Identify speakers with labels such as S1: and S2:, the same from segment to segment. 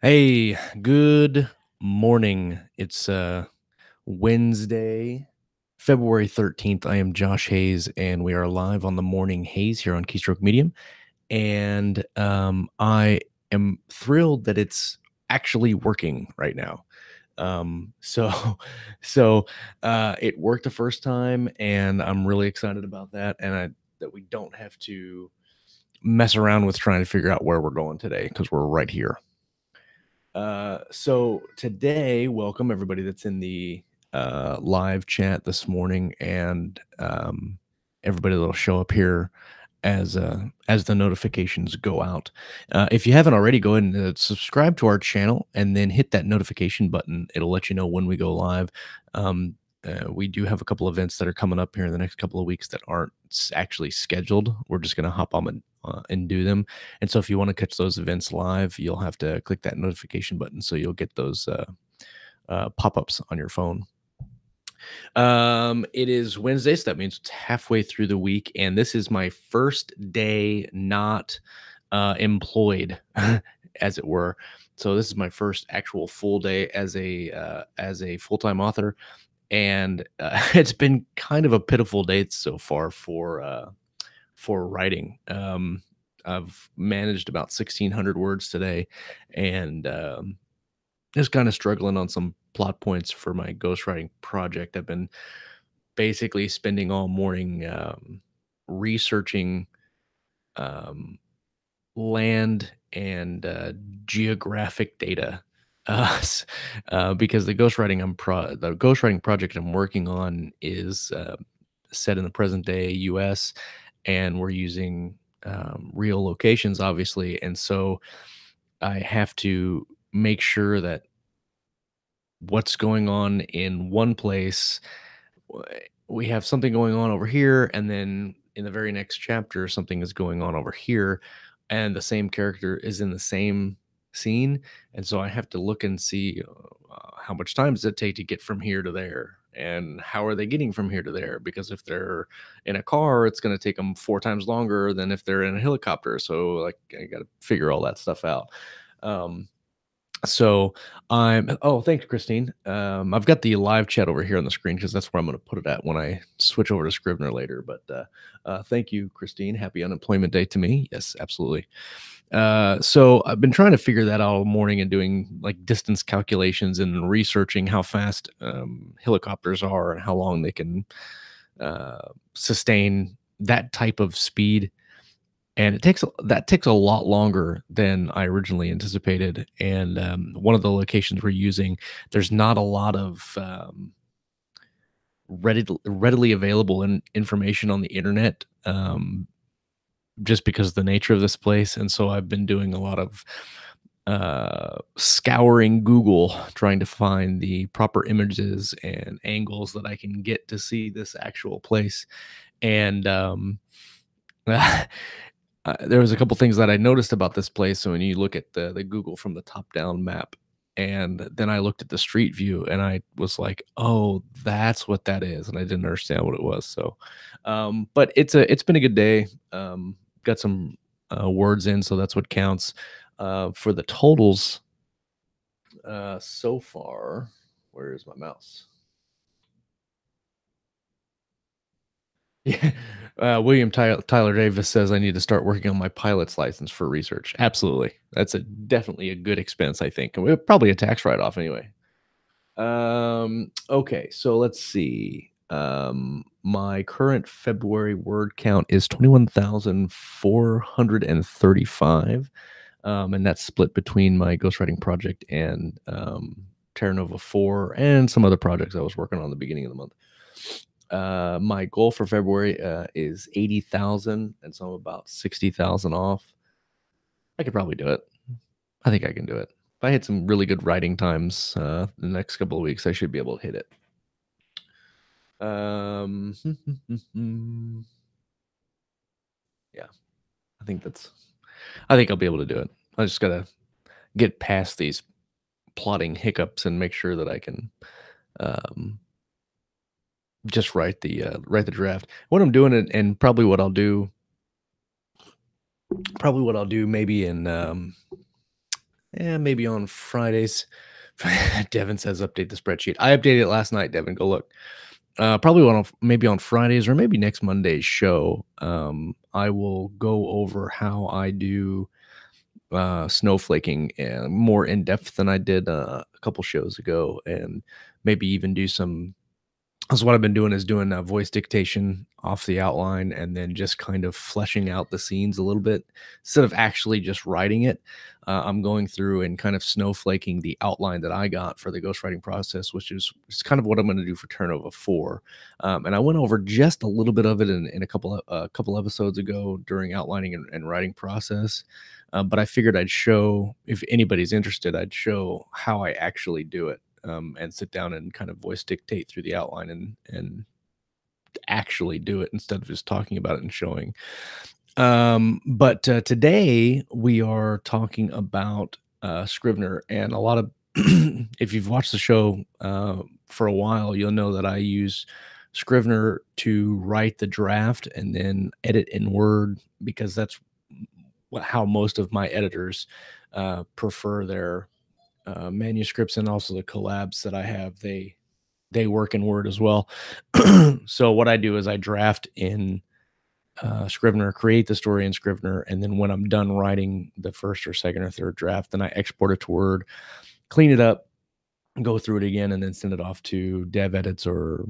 S1: Hey, good morning. It's Wednesday, February 13th. I am Josh Hayes, and we are live on the Morning Haze here on Keystroke Medium. And I am thrilled that it's actually working right now. So, so it worked the first time, and I'm really excited about that. And that we don't have to mess around with trying to figure out where we're going today because we're right here. So today, welcome everybody that's in the live chat this morning, and everybody that'll show up here as the notifications go out. If you haven't already, go ahead and subscribe to our channel, and then hit that notification button. It'll let you know when we go live. We do have a couple events that are coming up here in the next couple of weeks that aren't actually scheduled. We're just going to hop on and do them. And so if you want to catch those events live, you'll have to click that notification button so you'll get those pop-ups on your phone. It is Wednesday, so that means it's halfway through the week, and this is my first day not employed, as it were. So this is my first actual full day as a full-time author, and it's been kind of a pitiful day so far for writing. I've managed about 1,600 words today, and just kind of struggling on some plot points for my ghostwriting project. I've been basically spending all morning researching um, land and geographic data. Because the ghostwriting project I'm working on is set in the present day U.S., and we're using real locations, obviously, and so I have to make sure that what's going on in one place, we have something going on over here, and then in the very next chapter, something is going on over here, and the same character is in the same scene, and so I have to look and see how much time does it take to get from here to there, and how are they getting from here to there? Because if they're in a car, it's going to take them 4 times longer than if they're in a helicopter. So, like, I got to figure all that stuff out. Um, so oh, thanks, Christine. I've got the live chat over here on the screen because that's where I'm going to put it at when I switch over to Scrivener later. But thank you, Christine. Happy unemployment day to me. Yes, absolutely. So I've been trying to figure that out all morning and doing like distance calculations and researching how fast helicopters are and how long they can sustain that type of speed, and that takes a lot longer than I originally anticipated. And one of the locations we're using, there's not a lot of readily available information on the internet, just because of the nature of this place. And so I've been doing a lot of scouring Google, trying to find the proper images and angles that I can get to see this actual place. And there was a couple things that I noticed about this place. So when you look at the Google from the top down map, and then I looked at the street view, and I was like, "Oh, that's what that is," and I didn't understand what it was. So, but it's been a good day. Got some words in, so that's what counts. For the totals so far, where is my mouse? Yeah. William Tyler Davis says I need to start working on my pilot's license for research. Absolutely. That's definitely a good expense, I think. And probably a tax write-off anyway. Okay, so let's see. My current February word count is 21,435. And that's split between my ghostwriting project and Terra Nova 4 and some other projects I was working on at the beginning of the month. My goal for February is 80,000, and so I'm about 60,000 off. I could probably do it. I think I can do it. If I had some really good writing times the next couple of weeks, I should be able to hit it. Um, yeah, I think I'll be able to do it. I just gotta get past these plotting hiccups and make sure that I can um, just write the draft. What I'm doing, and probably what I'll do maybe in maybe on Fridays. Devin says update the spreadsheet. I updated it last night, Devin, go look. Probably maybe on Fridays or maybe next Monday's show, I will go over how I do snowflaking and more in depth than I did a couple shows ago, and maybe even do some. So what I've been doing is doing voice dictation off the outline, and then just kind of fleshing out the scenes a little bit instead of actually just writing it. I'm going through and kind of snowflaking the outline that I got for the ghostwriting process, which is kind of what I'm going to do for Turnover 4. And I went over just a little bit of it in a couple episodes ago during outlining and writing process. But I figured I'd show, if anybody's interested, I'd show how I actually do it, and sit down and kind of voice dictate through the outline and actually do it instead of just talking about it and showing. But today we are talking about Scrivener, and a lot of if you've watched the show for a while, you'll know that I use Scrivener to write the draft and then edit in Word, because that's how most of my editors prefer their manuscripts, and also the collabs that I have. They work in Word as well. So what I do is I draft in Scrivener, create the story in Scrivener, and then when I'm done writing the first or second or third draft, then I export it to Word, clean it up, go through it again, and then send it off to dev edits or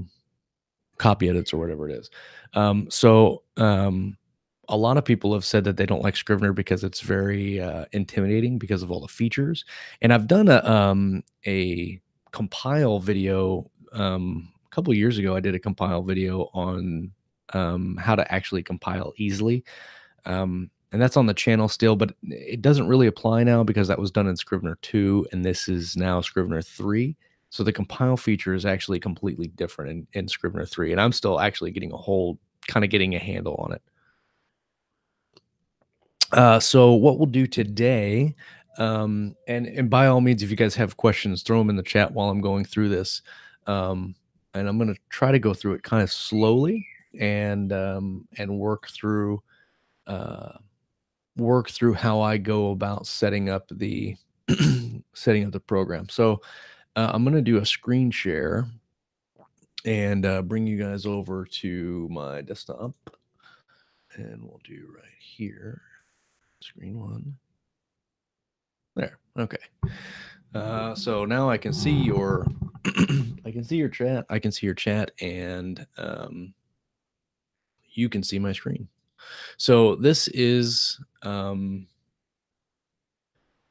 S1: copy edits or whatever it is. A lot of people have said that they don't like Scrivener because it's very intimidating because of all the features. And I've done a compile video a couple years ago. I did a compile video on how to actually compile easily. And that's on the channel still, but it doesn't really apply now because that was done in Scrivener 2 and this is now Scrivener 3. So the compile feature is actually completely different in Scrivener 3, and I'm still actually getting getting a handle on it. So what we'll do today, and by all means, if you guys have questions, throw them in the chat while I'm going through this. And I'm going to try to go through it kind of slowly and uh, work through how I go about setting up the setting up the program. So I'm going to do a screen share and bring you guys over to my desktop, and we'll do right here, screen one. There. Okay. So now I can see your I can see your chat. I can see your chat, and you can see my screen. So this is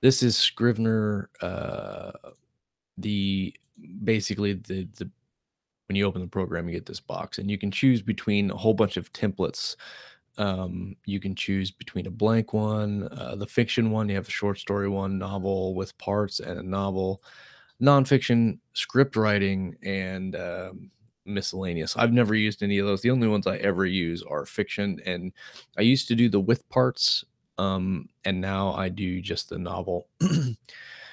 S1: Scrivener. The basically the when you open the program, you get this box, and you can choose between a whole bunch of templates. You can choose between a blank one, the fiction one, you have a short story one, novel with parts, and a novel, nonfiction, script writing, and miscellaneous. I've never used any of those. The only ones I ever use are fiction, and I used to do the with parts, and now I do just the novel.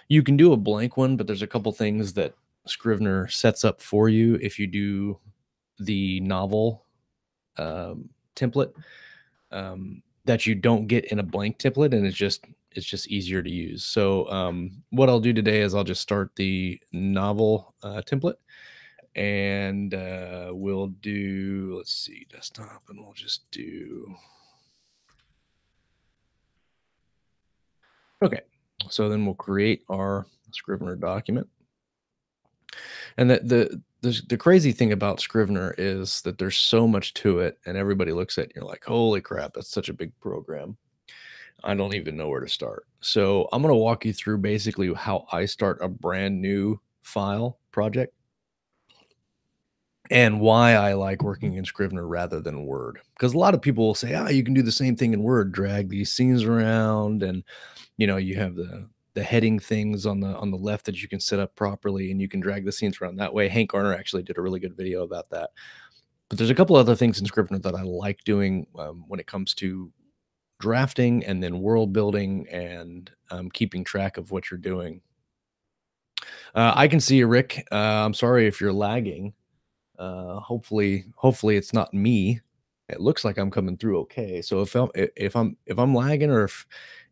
S1: You can do a blank one, but there's a couple things that Scrivener sets up for you if you do the novel template, that you don't get in a blank template, and it's just easier to use. So what I'll do today is I'll just start the novel template, and we'll do, let's see, desktop, and we'll just do, okay. So then we'll create our Scrivener document. And the crazy thing about Scrivener is that there's so much to it, and everybody looks at it and you're like, holy crap, that's such a big program. I don't even know where to start. So I'm going to walk you through basically how I start a brand new file project and why I like working in Scrivener rather than Word. Because a lot of people will say, you can do the same thing in Word, drag these scenes around, and you have the heading things on the left that you can set up properly, and you can drag the scenes around that way. Hank Garner actually did a really good video about that. But there's a couple other things in Scrivener that I like doing when it comes to drafting and then world building and keeping track of what you're doing. I can see you, Rick. I'm sorry if you're lagging. Hopefully it's not me. It looks like I'm coming through okay. So if I'm lagging or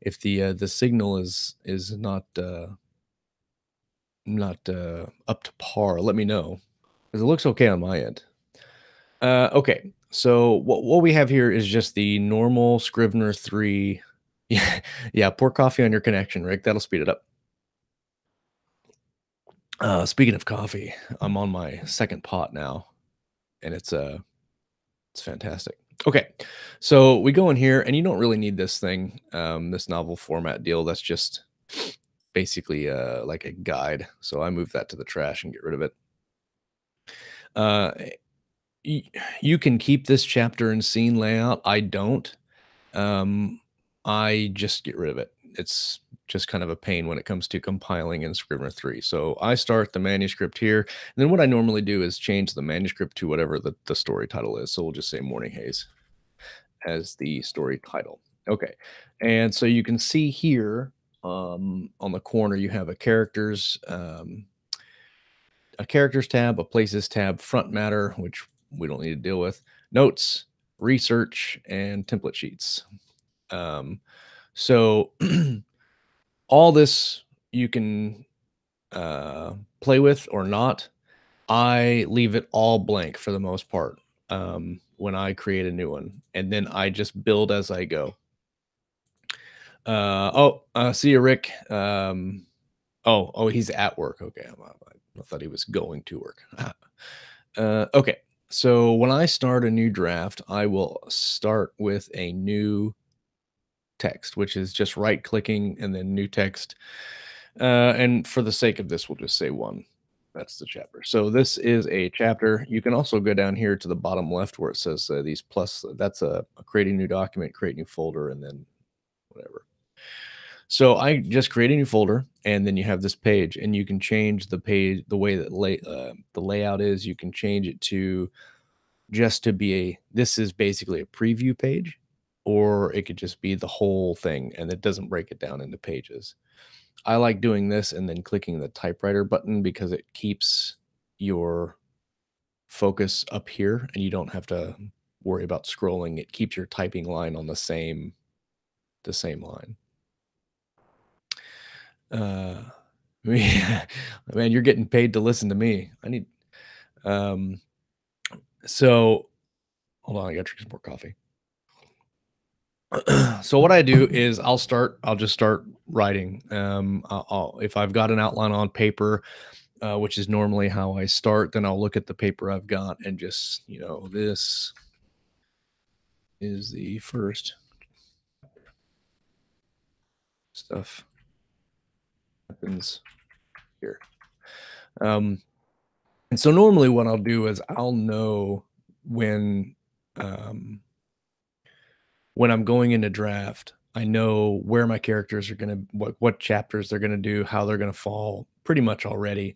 S1: if the signal is not up to par, let me know because it looks okay on my end. Okay. So what we have here is just the normal Scrivener 3. Yeah, yeah, pour coffee on your connection, Rick. That'll speed it up. Speaking of coffee, I'm on my second pot now, and it's fantastic. Okay, so we go in here, and you don't really need this thing, this novel format deal. That's just basically like a guide. So I move that to the trash and get rid of it. Uh, y- you can keep this chapter and scene layout. I don't. Um, I just get rid of it. It's just kind of a pain when it comes to compiling in Scrivener 3. So I start the manuscript here. And then what I normally do is change the manuscript to whatever the story title is. So we'll just say Morning Haze as the story title. Okay. And so you can see here on the corner, you have a characters tab, a places tab, front matter, which we don't need to deal with, notes, research, and template sheets. Um, so all this you can play with or not. I leave it all blank for the most part when I create a new one, and then I just build as I go. See you, Rick. He's at work. Okay, I thought he was going to work. Okay, so when I start a new draft, I will start with a new text, which is just right clicking and then new text. And for the sake of this, we'll just say one. That's the chapter. So this is a chapter. You can also go down here to the bottom left where it says these plus. That's a create a new document, create new folder, and then whatever. So I just create a new folder, and then you have this page, and you can change the page, the way that the layout is. You can change it to just to be this is basically a preview page, or it could just be the whole thing, and it doesn't break it down into pages. I like doing this and then clicking the typewriter button because it keeps your focus up here, and you don't have to worry about scrolling. It keeps your typing line on the same line. Uh, yeah, man, you're getting paid to listen to me. I need um so hold on, I gotta drink some more coffee. So what I do is I'll just start writing. If I've got an outline on paper, which is normally how I start, then I'll look at the paper I've got and just, this is the first stuff happens here. Um, and so normally what I'll do is I'll know when um, when I'm going into draft, I know where my characters are gonna what chapters they're gonna do, how they're gonna fall pretty much already.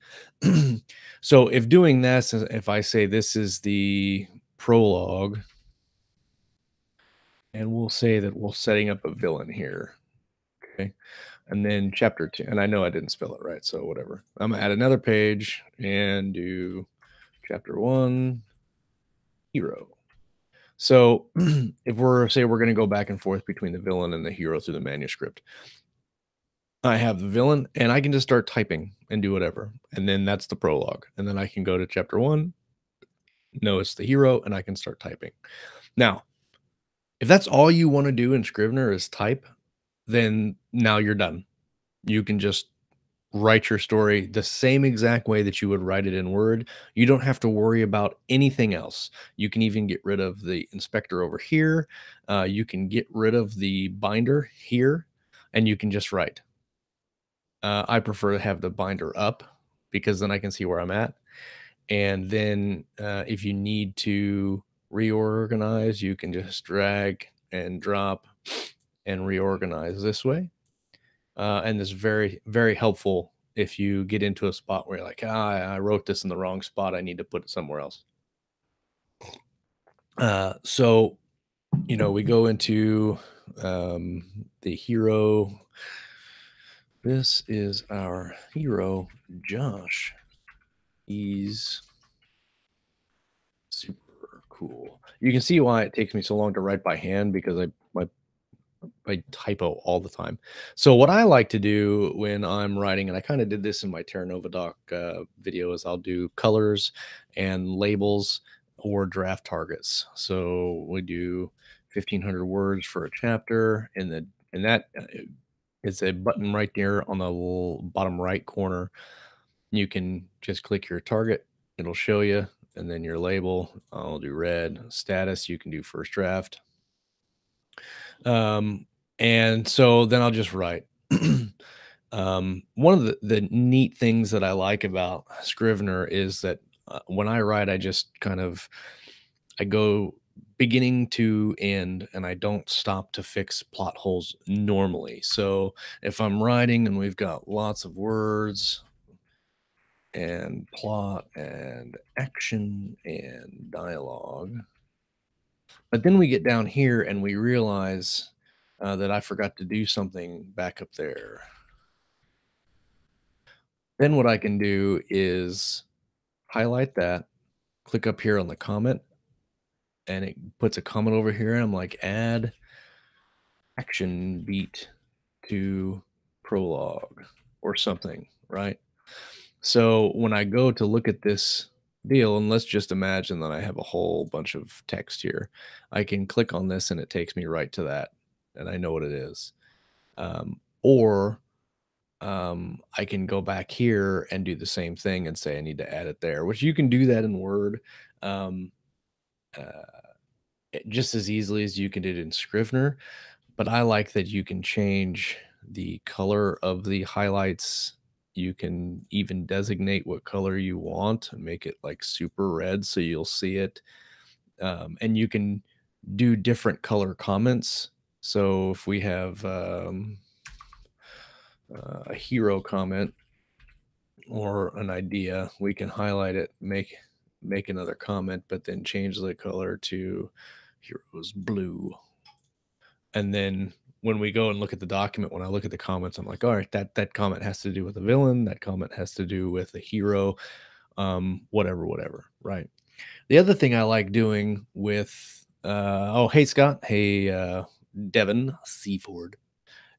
S1: So if doing this, if I say this is the prologue, and we'll say that we're setting up a villain here. Okay. And then chapter 2, and I know I didn't spell it right, so whatever. I'm gonna add another page and do chapter 1 hero. So if we're going to go back and forth between the villain and the hero through the manuscript, I have the villain and I can just start typing and do whatever. And then that's the prologue. And then I can go to chapter 1, know it's the hero, and I can start typing. Now, if that's all you want to do in Scrivener is type, then now you're done. You can just write your story the same exact way that you would write it in Word. You don't have to worry about anything else. You can even get rid of the inspector over here. You can get rid of the binder here, and you can just write. I prefer to have the binder up because then I can see where I'm at. And then if you need to reorganize, you can just drag and drop and reorganize this way. And it's very, very helpful if you get into a spot where you're like, I wrote this in the wrong spot. I need to put it somewhere else. So, we go into the hero. This is our hero, Josh. He's super Cool. You can see why it takes me so long to write by hand because I typo all the time. So what I like to do when I'm writing, and I kind of did this in my Terra Nova Doc video, is I'll do colors and labels or draft targets. So we do 1,500 words for a chapter, and that is a button right there on the little bottom right corner. You can just click your target; it'll show you, and then your label. I'll do red. Status. You can do first draft. Um, and so then I'll just write. One of the neat things that I like about Scrivener is that when I write, I just kind of I go beginning to end, and I don't stop to fix plot holes normally. So if I'm writing and we've got lots of words and plot and action and dialogue, but then we get down here and we realize that I forgot to do something back up there. Then what I can do is highlight that, click up here on the comment, and it puts a comment over here. And I'm like, add action beat to prologue or something, right? So when I go to look at this deal, and let's just imagine that I have a whole bunch of text here, I can click on this and it takes me right to that, and I know what it is. Or I can go back here and do the same thing and say I need to add it there, which you can do that in Word um, uh, just as easily as you can do it in Scrivener. But I like that you can change the color of the highlights. You can even designate what color you want and make it like super red so you'll see it. And you can do different color comments. So if we have a hero comment or an idea, we can highlight it, make another comment, but then change the color to heroes blue. And then when we go and look at the document, when I look at the comments, I'm like, all right, that comment has to do with a villain, that comment has to do with a hero, whatever, right? The other thing I like doing with oh, hey Scott, hey Devin Seaford.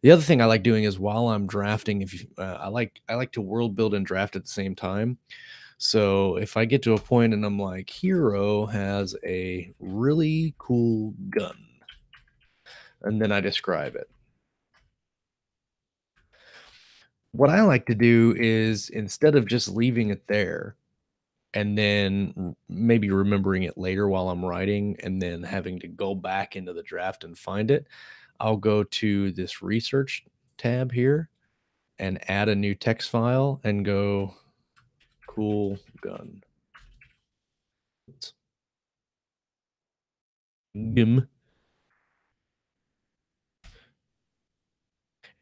S1: The other thing I like doing is while I'm drafting, if you, I like to world build and draft at the same time. So if I get to a point and I'm like, hero has a really cool gun, and then I describe it. What I like to do is instead of just leaving it there and then maybe remembering it later while I'm writing and then having to go back into the draft and find it, I'll go to this research tab here and add a new text file and go cool gun. Gim.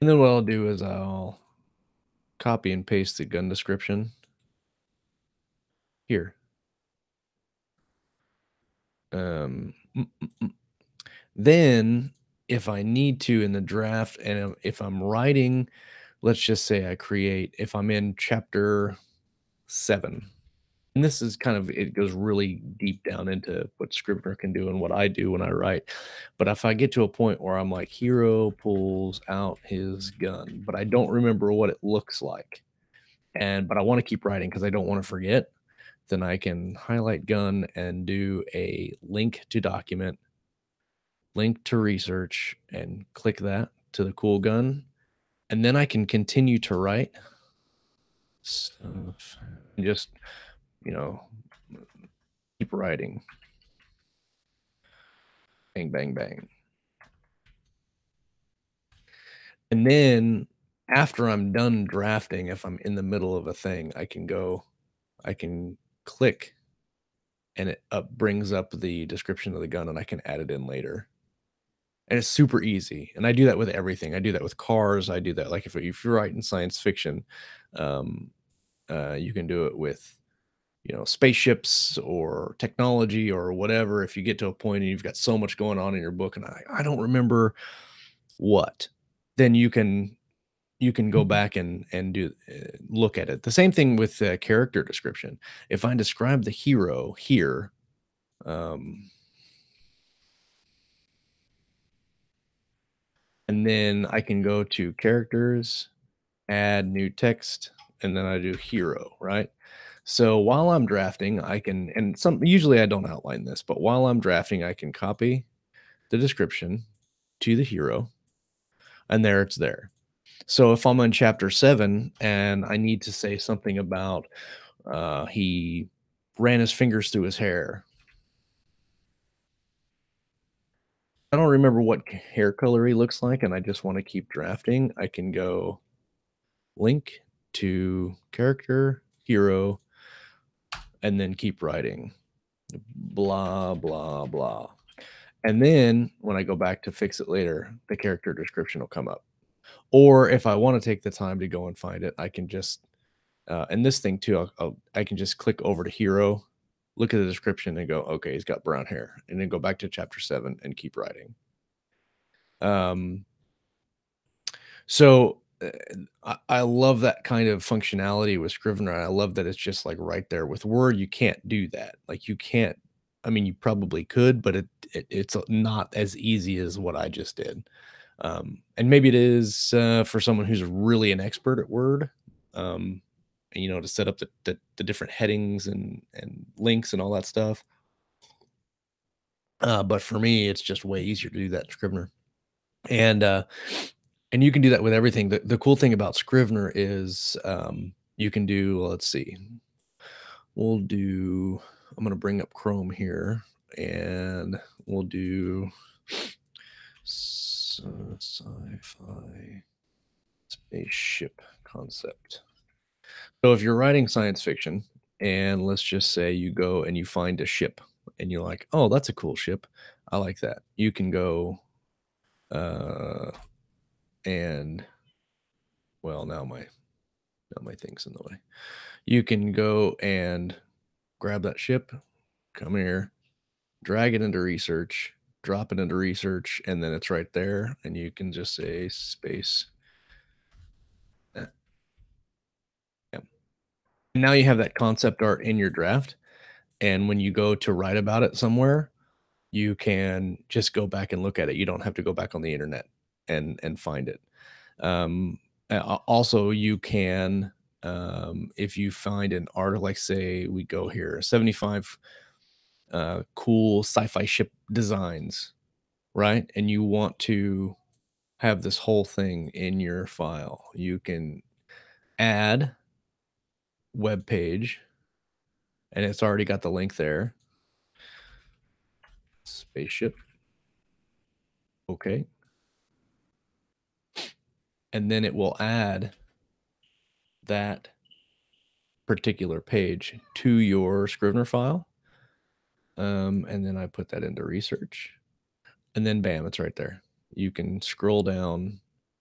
S1: And then what I'll do is I'll copy and paste the gun description here. Mm, mm, mm. Then if I need to in the draft and if I'm writing, let's just say I create, if I'm in chapter 7, and this is kind of, it goes really deep down into what Scrivener can do and what I do when I write. But if I get to a point where I'm like, hero pulls out his gun, but I don't remember what it looks like, but I want to keep writing because I don't want to forget, then I can highlight gun and do a link to document, link to research, and click that to the cool gun. And then I can continue to write stuff and just, you know, keep writing. Bang, bang, bang. And then after I'm done drafting, if I'm in the middle of a thing, I can click and it brings up the description of the gun and I can add it in later. And it's super easy. And I do that with everything. I do that with cars. I do that like if you're writing science fiction, um, you can do it with spaceships or technology or whatever. If you get to a point and you've got so much going on in your book and I don't remember what, then you can go back and do look at it. The same thing with character description. If I describe the hero here, Um, and then I can go to characters, add new text, and then I do hero, right? So while I'm drafting, I can, and some usually I don't outline this, but while I'm drafting, I can copy the description to the hero, and there it's there. So if I'm on chapter 7 and I need to say something about he ran his fingers through his hair. I don't remember what hair color he looks like, and I just want to keep drafting. I can go link to character, hero, and then keep writing. Blah, blah, blah. And then when I go back to fix it later, the character description will come up. Or if I want to take the time to go and find it, I can just, and this thing too, I can just click over to hero, look at the description and go, okay, he's got brown hair. And then go back to chapter 7 and keep writing. Um, So, I love that kind of functionality with Scrivener. I love that it's just, like, right there. With Word, you can't do that. Like, you can't, I mean, you probably could, but it's not as easy as what I just did. And maybe it is, for someone who's really an expert at Word, um, and, to set up the different headings and links and all that stuff. But for me, it's just way easier to do that in Scrivener. And, and you can do that with everything. The cool thing about Scrivener is, you can do, well, let's see, we'll do, I'm gonna bring up Chrome here, and we'll do sci-fi spaceship concept. So if you're writing science fiction, and let's just say you go and you find a ship, and you're like, "Oh, that's a cool ship. I like that." You can go, uh, and well, now my thing's in the way. You can go and grab that ship, come here, drag it into research, drop it into research, and then it's right there. And you can just say space. eh, Yeah. Now you have that concept art in your draft. And when you go to write about it somewhere, you can just go back and look at it. You don't have to go back on the internet and find it. Also, you can, if you find an article, like say we go here, 75 cool sci-fi ship designs, right? And you want to have this whole thing in your file. You can add web page, and it's already got the link there. Spaceship. Okay. And then it will add that particular page to your Scrivener file. And then I put that into research. And then bam, it's right there. You can scroll down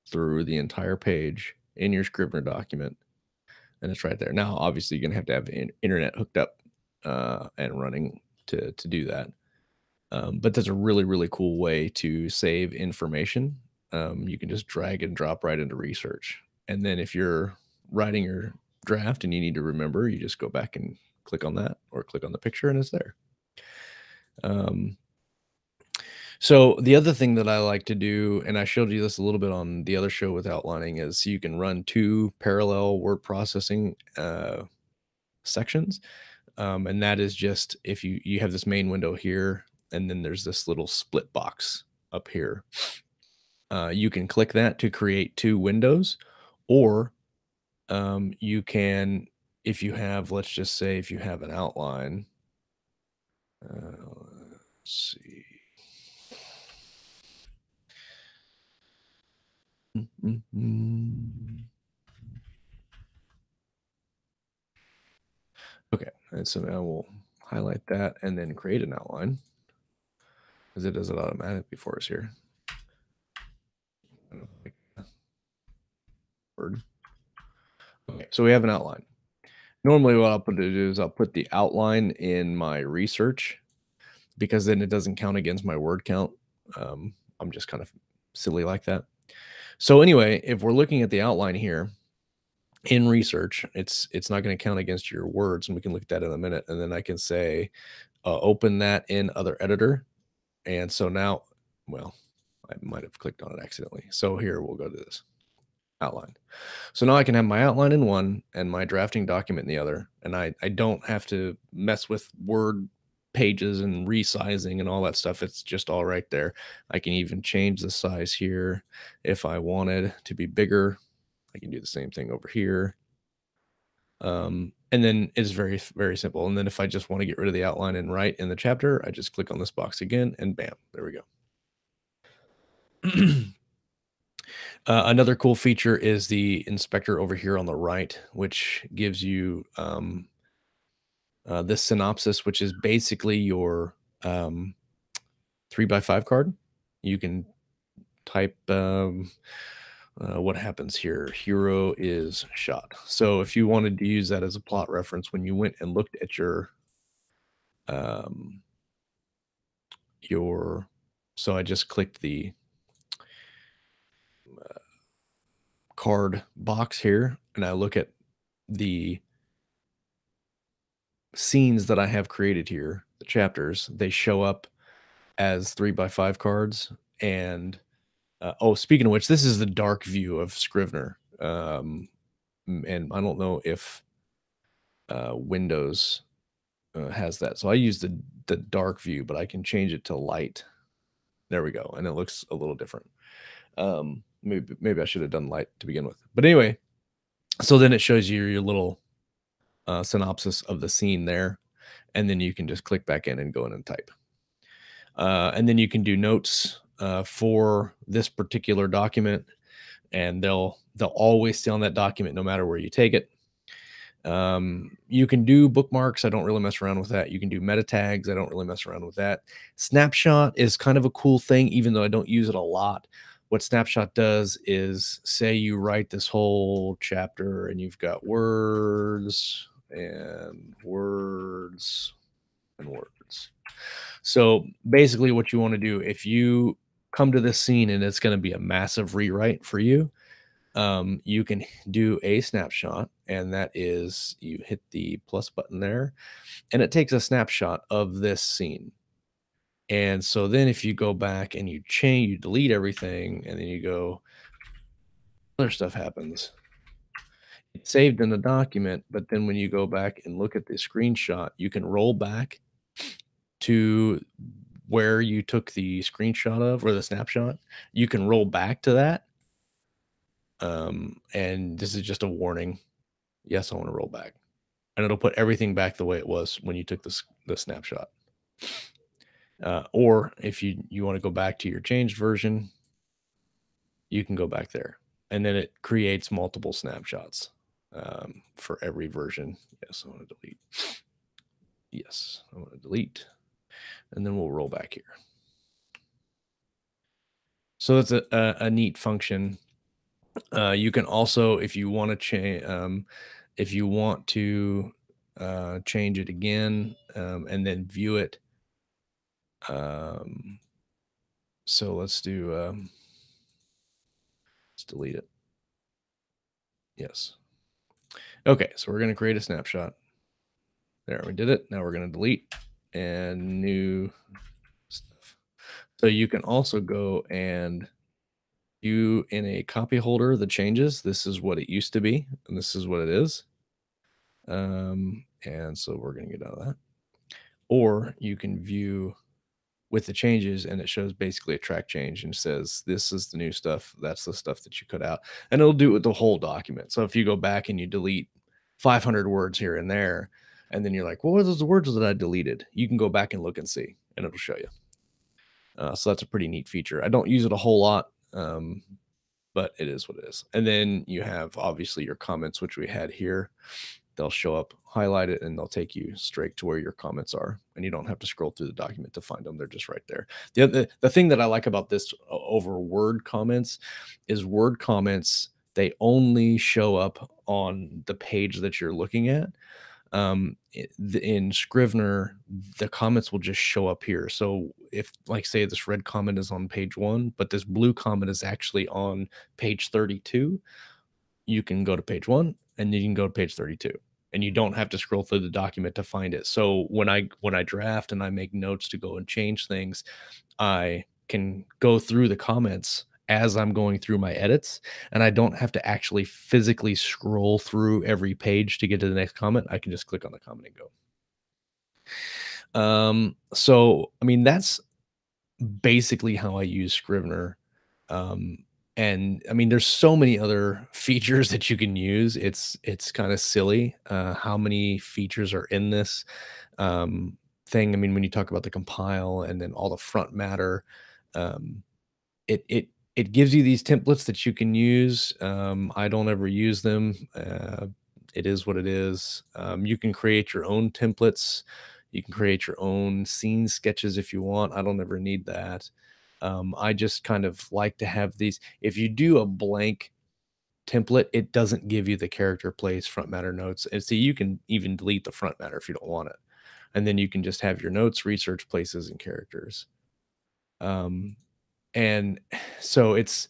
S1: through the entire page in your Scrivener document, and it's right there. Now, obviously, you're gonna have to have internet hooked up and running to do that. But that's a really really cool way to save information. You can just drag and drop right into research, and then if you're writing your draft and you need to remember, you just go back and click on that or click on the picture, and it's there. Um, so the other thing that I like to do, and I showed you this a little bit on the other show with outlining, is you can run two parallel word processing sections. And that is just if you have this main window here, and then there's this little split box up here. You can click that to create two windows, or you can, if you have, let's just say, if you have an outline. Let's see. Okay, and so now we'll highlight that and then create an outline because it does it automatically for us here. Word. Okay, so we have an outline. Normally, what I'll put it is I'll put the outline in my research because then it doesn't count against my word count. I'm just kind of silly like that. So anyway, if we're looking at the outline here in research, it's not going to count against your words, and we can look at that in a minute. And then I can say open that in other editor. And so now, well, I might have clicked on it accidentally. So here we'll go to this outline. So now I can have my outline in one and my drafting document in the other. And I don't have to mess with Word pages and resizing and all that stuff. It's just all right there. I can even change the size here if I wanted to be bigger. I can do the same thing over here. And then it's very, very simple. And then if I just want to get rid of the outline and write in the chapter, I just click on this box again and bam, there we go. Another cool feature is the inspector over here on the right, which gives you this synopsis, which is basically your 3x5 card. You can type what happens here. Hero is shot. So if you wanted to use that as a plot reference when you went and looked at um, your, so I just clicked the card box here and I look at the scenes that I have created here, the chapters, they show up as 3x5 cards. And oh, speaking of which, this is the dark view of Scrivener. And I don't know if Windows has that. So I use the dark view, but I can change it to light. There we go. And it looks a little different. Maybe I should have done light to begin with. But anyway, so then it shows you your little synopsis of the scene there. And then you can just click back in and go in and type. And then you can do notes for this particular document, and they'll always stay on that document no matter where you take it. You can do bookmarks. I don't really mess around with that. You can do meta tags. I don't really mess around with that. Snapshot is kind of a cool thing, even though I don't use it a lot. What Snapshot does is, say you write this whole chapter and you've got words and words and words. So basically what you want to do, if you come to this scene and it's going to be a massive rewrite for you, you can do a snapshot, and that is you hit the plus button there and it takes a snapshot of this scene. And so then if you go back and you change, you delete everything, and then you go, other stuff happens. It's saved in the document, but then when you go back and look at the screenshot, you can roll back to where you took the screenshot of or the snapshot. You can roll back to that. And this is just a warning. Yes, I want to roll back. And it'll put everything back the way it was when you took the snapshot. Or if you want to go back to your changed version, you can go back there. And then it creates multiple snapshots for every version. Yes, I want to delete. Yes, I want to delete. And then we'll roll back here. So that's a neat function. You can also, if you want to change, change it again and then view it. So let's do, let's delete it. Yes. Okay, so we're going to create a snapshot. There, we did it. Now we're going to delete and new stuff. So you can also go and view in a copy holder the changes. This is what it used to be, and this is what it is. And so we're going to get out of that. Or you can view with the changes, and it shows basically a track change and says, this is the new stuff. That's the stuff that you cut out. And it'll do it with the whole document. So if you go back and you delete 500 words here and there, and then you're like, well, what are those words that I deleted? You can go back and look and see, and it'll show you. So that's a pretty neat feature. I don't use it a whole lot, but it is what it is. And then you have obviously your comments, which we had here. They'll show up, highlight it, and they'll take you straight to where your comments are. And you don't have to scroll through the document to find them. They're just right there. The thing that I like about this over Word comments is Word comments, they only show up on the page that you're looking at. In Scrivener, the comments will just show up here. So if, like, say this red comment is on page 1, but this blue comment is actually on page 32, you can go to page 1 and then you can go to page 32. and you don't have to scroll through the document to find it. So when I draft and I make notes to go and change things, I can go through the comments as I'm going through my edits, and I don't have to actually physically scroll through every page to get to the next comment. I can just click on the comment and go. So I mean, that's basically how I use Scrivener. Um, and I mean, there's so many other features that you can use. It's kind of silly how many features are in this thing. I mean, when you talk about the compile and then all the front matter, um, it gives you these templates that you can use. I don't ever use them. It is what it is. You can create your own templates. You can create your own scene sketches if you want. I don't ever need that. I just kind of like to have these. If you do a blank template, it doesn't give you the character place, front matter notes. And see, you can even delete the front matter if you don't want it. And then you can just have your notes, research places, and characters. Um, and so it's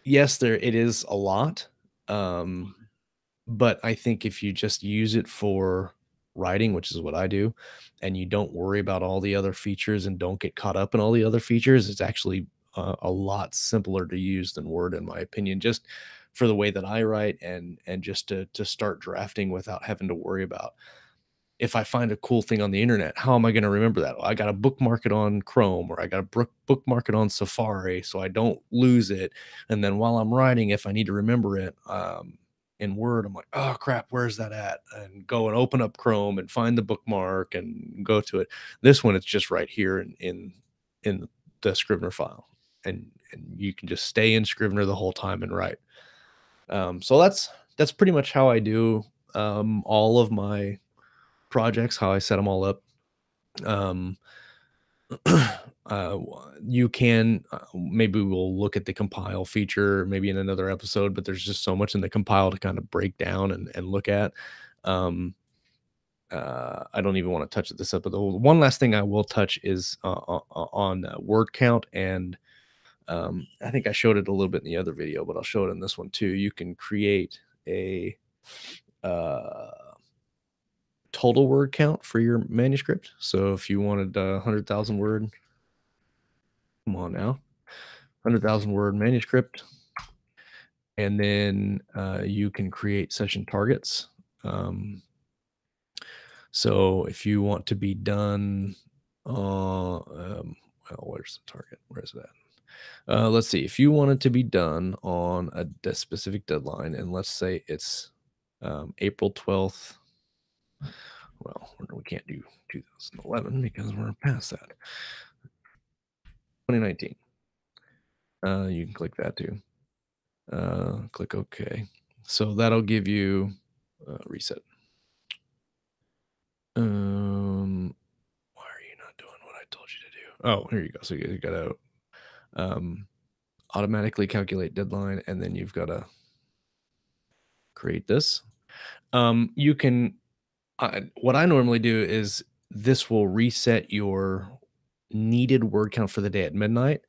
S1: yes, there it is a lot. Um, but I think if you just use it for writing, which is what I do, and you don't worry about all the other features and don't get caught up in all the other features, it's actually a lot simpler to use than Word, in my opinion, just for the way that I write and just to start drafting without having to worry about if I find a cool thing on the internet, how am I going to remember that? Well, I got to bookmark it on Chrome or I got to bookmark it on Safari so I don't lose it. And then while I'm writing, if I need to remember it in Word, I'm like, oh crap, where's that at? And go and open up Chrome and find the bookmark and go to it. This one, it's just right here in the Scrivener file, and you can just stay in Scrivener the whole time and write. So that's pretty much how I do all of my projects, how I set them all up. Um, you can maybe we'll look at the compile feature maybe in another episode, but there's just so much in the compile to kind of break down and look at. Um, I don't even want to touch this up, but the one last thing I will touch is on word count, and I think I showed it a little bit in the other video, but I'll show it in this one too. You can create a uh, total word count for your manuscript. So if you wanted 100,000 word, come on now, 100,000 word manuscript, and then you can create session targets. So if you want to be done, well, where's the target? Where's that? Let's see. If you wanted to be done on a specific deadline, and let's say it's April 12th. Well, we can't do 2011 because we're past that. 2019. You can click that too. Click OK. So that'll give you reset. Why are you not doing what I told you to do? Oh, here you go. So you got to um, automatically calculate deadline, and then you've got to create this. You can. What I normally do is this will reset your needed word count for the day at midnight,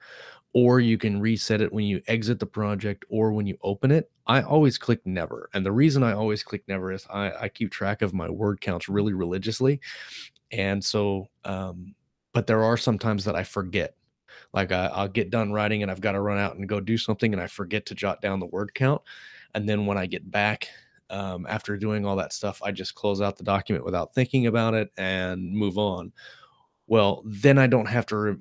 S1: or you can reset it when you exit the project or when you open it. I always click never. And the reason I always click never is I keep track of my word counts really religiously. And so, but there are some times that I forget. Like I'll get done writing and I've got to run out and go do something and I forget to jot down the word count. And then when I get back, after doing all that stuff, I just close out the document without thinking about it and move on. Well, then I don't have to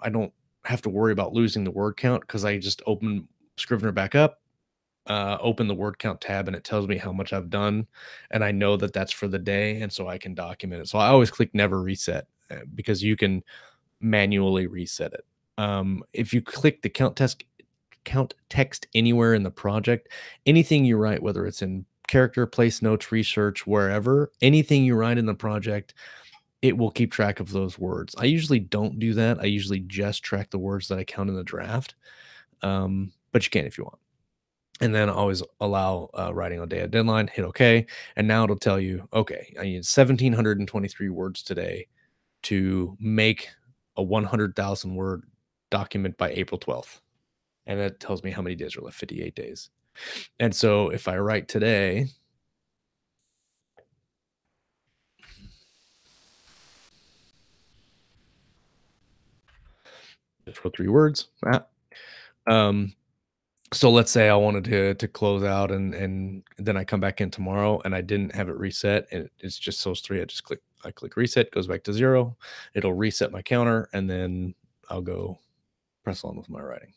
S1: worry about losing the word count because I just open Scrivener back up, open the word count tab, and it tells me how much I've done, and I know that that's for the day, and so I can document it. So I always click never reset because you can manually reset it. If you click the count text anywhere in the project, anything you write, whether it's in character, place notes, research, wherever, anything you write in the project, it will keep track of those words. I usually don't do that. I usually just track the words that I count in the draft. But you can if you want. And then always allow writing on day of deadline, hit OK. And now it'll tell you, okay, I need 1,723 words today to make a 100,000 word document by April 12th. And that tells me how many days are left, 58 days. And so if I write today, Just wrote 3 words. Um, so let's say I wanted to close out and then I come back in tomorrow and I didn't have it reset and it's just those 3. I click reset, goes back to 0. It'll reset my counter and then I'll go press on with my writing.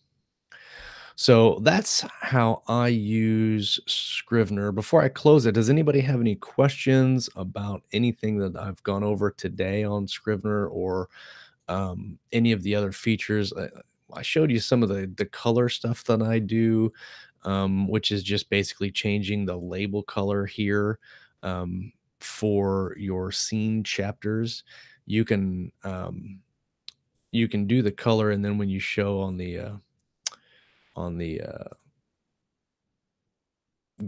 S1: So that's how I use Scrivener. Before I close it, does anybody have any questions about anything that I've gone over today on Scrivener or any of the other features? I showed you some of the color stuff that I do, which is just basically changing the label color here for your scene chapters. You can you can do the color, and then when you show on the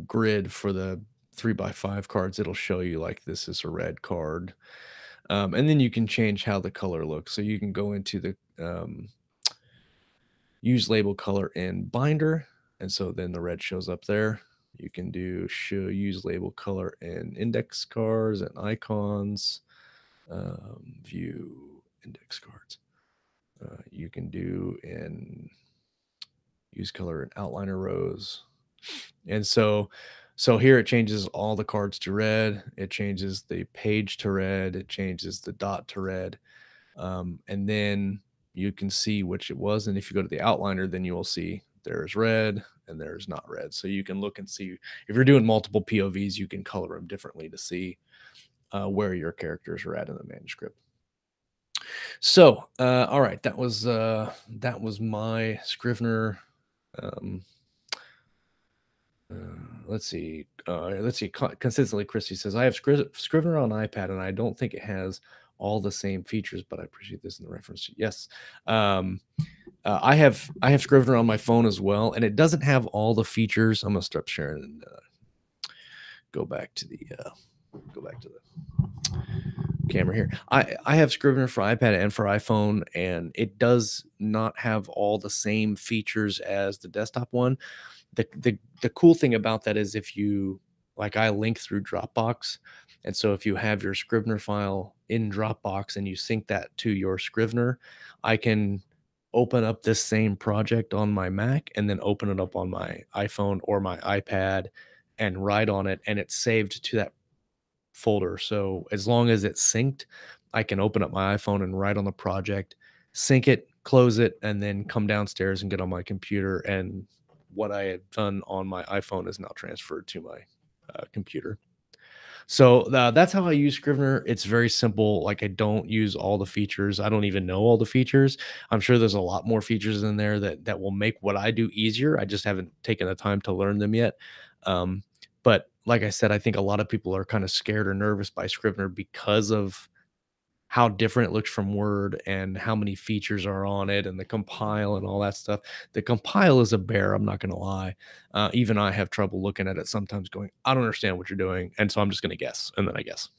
S1: grid for the 3 by 5 cards, it'll show you like this is a red card. And then you can change how the color looks. So you can go into the use label color in binder. And so then the red shows up there. You can do show use label color in index cards and icons, view index cards. You can do in use color in outliner rows. And so here it changes all the cards to red, it changes the page to red, it changes the dot to red. And then you can see which it was. And if you go to the outliner, then you will see there's red and there's not red. So you can look and see if you're doing multiple POVs, you can color them differently to see where your characters are at in the manuscript. So, all right, that was my Scrivener. Um, Uh, let's see. Consistently, Christy says, I have Scrivener on iPad, and I don't think it has all the same features, but I appreciate this in the reference. Yes, um, I have Scrivener on my phone as well, and it doesn't have all the features. I'm gonna stop sharing and go back to the go back to the camera here. I have Scrivener for iPad and for iPhone, and it does not have all the same features as the desktop one. The cool thing about that is if you like I link through Dropbox, and so if you have your Scrivener file in Dropbox and you sync that to your Scrivener, I can open up this same project on my Mac and then open it up on my iPhone or my iPad and write on it, and it's saved to that folder. So as long as it's synced, I can open up my iPhone and write on the project, sync it, close it, and then come downstairs and get on my computer. And what I had done on my iPhone is now transferred to my computer. So that's how I use Scrivener. It's very simple. Like I don't use all the features. I don't even know all the features. I'm sure there's a lot more features in there that will make what I do easier. I just haven't taken the time to learn them yet. Um, but like I said, I think a lot of people are kind of scared or nervous by Scrivener because of how different it looks from Word and how many features are on it and the compile and all that stuff. The compile is a bear, I'm not gonna lie. Even I have trouble looking at it sometimes going, "I don't understand what you're doing," and so I'm just gonna guess, and then I guess.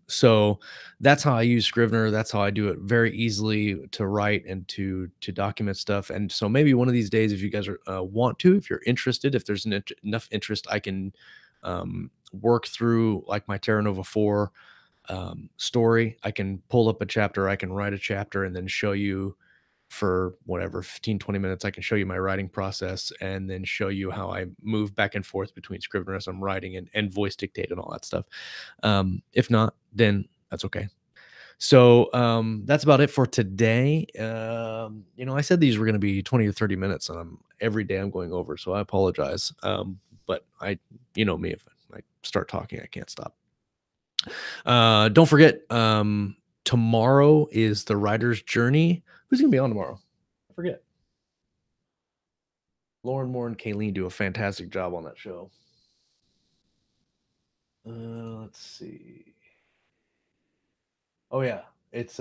S1: So that's how I use Scrivener. That's how I do it very easily to write and to document stuff. And so maybe one of these days, if you guys are want to, if you're interested, if there's enough interest, I can work through like my Terra Nova 4 story. I can pull up a chapter, I can write a chapter, and then show you for whatever 15, 20 minutes. I can show you my writing process and then show you how I move back and forth between Scrivener as I'm writing and voice dictate and all that stuff. If not, then that's okay. So that's about it for today. I said these were going to be 20 to 30 minutes, and every day I'm going over, so I apologize. But you know me, if I start talking, I can't stop. Don't forget, tomorrow is the writer's journey. Who's gonna be on tomorrow? I forget. Lauren Moore and Kayleen do a fantastic job on that show. Let's see. Oh yeah, it's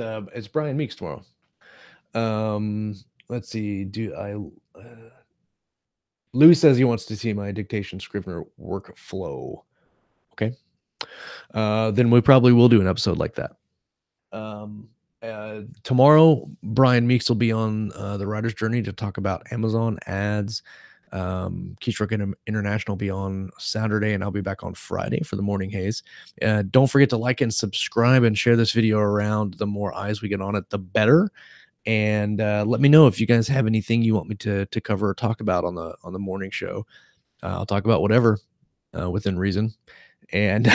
S1: Brian Meeks tomorrow. Um, let's see. Do I? Louis says he wants to see my dictation Scrivener workflow. Okay. Then we probably will do an episode like that. Um, Tomorrow, Brian Meeks will be on the Writer's Journey to talk about Amazon ads. Keystroke International will be on Saturday, and I'll be back on Friday for the Morning Haze. Don't forget to like and subscribe and share this video around. The more eyes we get on it, the better. and let me know if you guys have anything you want me to cover or talk about on the morning show. I'll talk about whatever within reason. And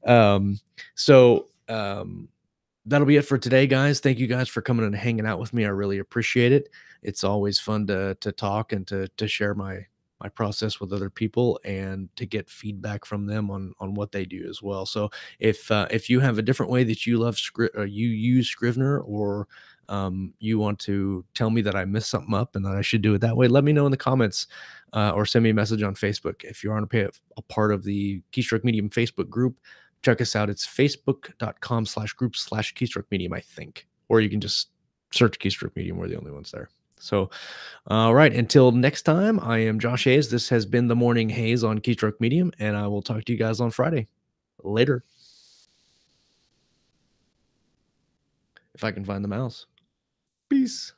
S1: um, so that'll be it for today, guys. Thank you guys for coming and hanging out with me. I really appreciate it. It's always fun to talk and to share my process with other people and to get feedback from them on what they do as well. So if you have a different way that you you use Scrivener, or you want to tell me that I messed something up and that I should do it that way, let me know in the comments, or send me a message on Facebook. If you aren't a part of the Keystroke Medium Facebook group, check us out. It's facebook.com/group/keystroke medium, I think. Or you can just search keystroke medium. We're the only ones there. So, all right. Until next time, I am Josh Hayes. This has been the Morning Haze on Keystroke Medium, and I will talk to you guys on Friday. Later, if I can find the mouse. Peace.